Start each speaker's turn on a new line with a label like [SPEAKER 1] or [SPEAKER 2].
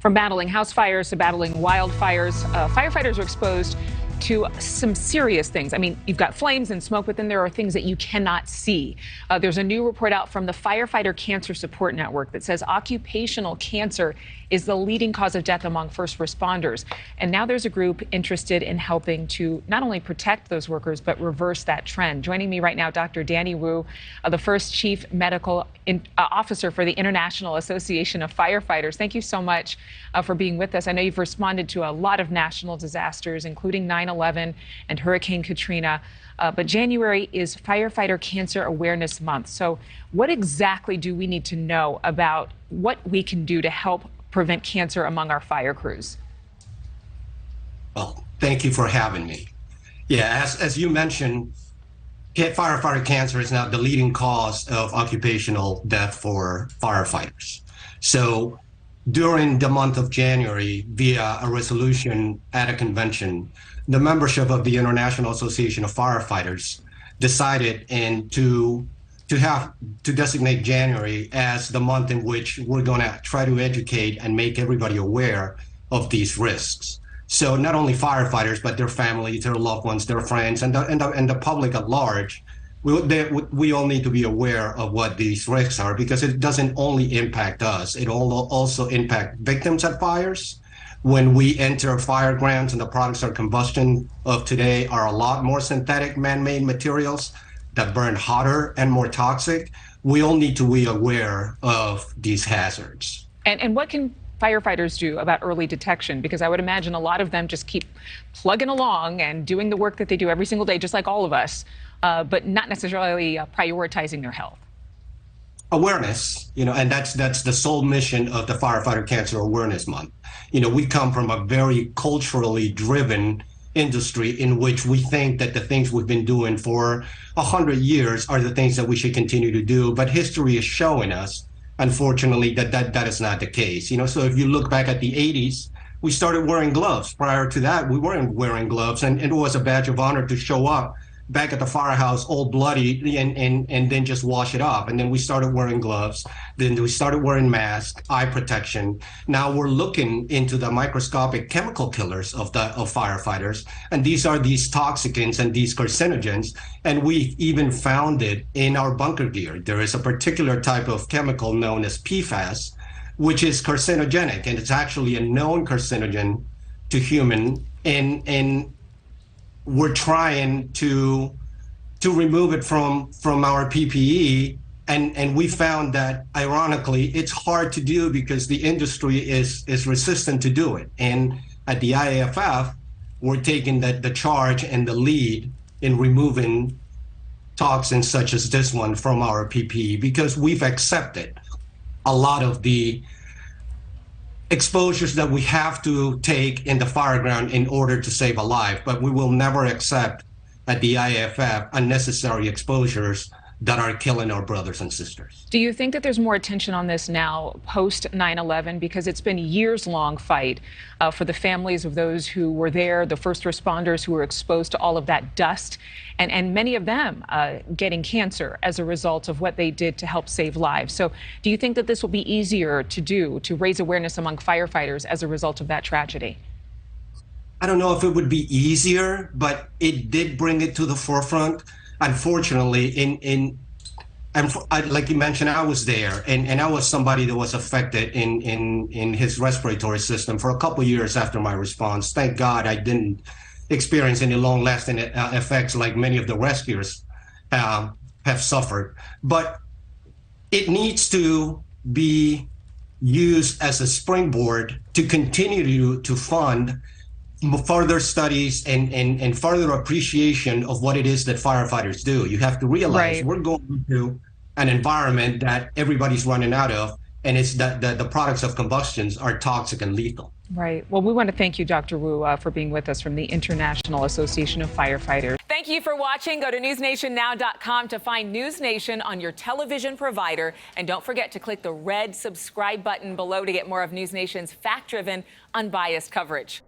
[SPEAKER 1] From battling house fires to battling wildfires, firefighters are exposed to some serious things. I mean, you've got flames and smoke, but then there are things that you cannot see. There's a new report out from the Firefighter Cancer Support Network that says occupational cancer is the leading cause of death among first responders. And now there's a group interested in helping to not only protect those workers, but reverse that trend. Joining me right now, Dr. Danny Wu, the first Chief Medical Officer for the International Association of Firefighters. Thank you so much for being with us. I know you've responded to a lot of national disasters, including 9/11 and Hurricane Katrina. But January is Firefighter Cancer Awareness Month. So what exactly do we need to know about what we can do to help prevent cancer among our fire crews?
[SPEAKER 2] Well, thank you for having me. Yeah, as you mentioned, firefighter cancer is now the leading cause of occupational death for firefighters. So during the month of January, via a resolution at a convention, the membership of the International Association of Firefighters decided to designate January as the month in which we're going to try to educate and make everybody aware of these risks. So not only firefighters, but their families, their loved ones, their friends, and the public at large, we all need to be aware of what these risks are, because it doesn't only impact us, it also impacts victims at fires. When we enter fire grounds and the products of combustion of today are a lot more synthetic man-made materials that burn hotter and more toxic, we all need to be aware of these hazards.
[SPEAKER 1] And what can firefighters do about early detection? Because I would imagine a lot of them just keep plugging along and doing the work that they do every single day, just like all of us, but not necessarily prioritizing their health.
[SPEAKER 2] Awareness, and that's the sole mission of the Firefighter Cancer Awareness Month. We come from a very culturally driven industry in which we think that the things we've been doing for 100 years are the things that we should continue to do. But history is showing us, unfortunately, that is not the case. So if you look back at the 80s, we started wearing gloves. Prior to that, we weren't wearing gloves, and it was a badge of honor to show up back at the firehouse all bloody and then just wash it off. And then we started wearing gloves. Then we started wearing masks, eye protection. Now we're looking into the microscopic chemical killers of firefighters. And these are these toxicants and these carcinogens. And we even found it in our bunker gear. There is a particular type of chemical known as PFAS, which is carcinogenic. And it's actually a known carcinogen to human. And we're trying to remove it from our PPE, and we found that, ironically, it's hard to do because the industry is resistant to do it. And at the IAFF, we're taking the charge and the lead in removing toxins such as this one from our PPE, because we've accepted a lot of the exposures that we have to take in the fireground in order to save a life, but we will never accept at the IAFF unnecessary exposures that are killing our brothers and sisters.
[SPEAKER 1] Do you think that there's more attention on this now post 9/11, because it's been a years-long fight for the families of those who were there, the first responders who were exposed to all of that dust, and many of them getting cancer as a result of what they did to help save lives? So do you think that this will be easier to do, to raise awareness among firefighters as a result of that tragedy?
[SPEAKER 2] I don't know if it would be easier, but it did bring it to the forefront. Unfortunately, like you mentioned, I was there, and I was somebody that was affected in his respiratory system for a couple of years after my response. Thank God I didn't experience any long-lasting effects like many of the rescuers have suffered. But it needs to be used as a springboard to continue to fund further studies and further appreciation of what it is that firefighters do. You have to realize we're going into an environment that everybody's running out of, and it's that the products of combustions are toxic and lethal.
[SPEAKER 1] Right. Well, we want to thank you, Dr. Wu, for being with us from the International Association of Firefighters.
[SPEAKER 3] Thank you for watching. Go to newsnationnow.com to find NewsNation on your television provider. And don't forget to click the red subscribe button below to get more of NewsNation's fact-driven, unbiased coverage.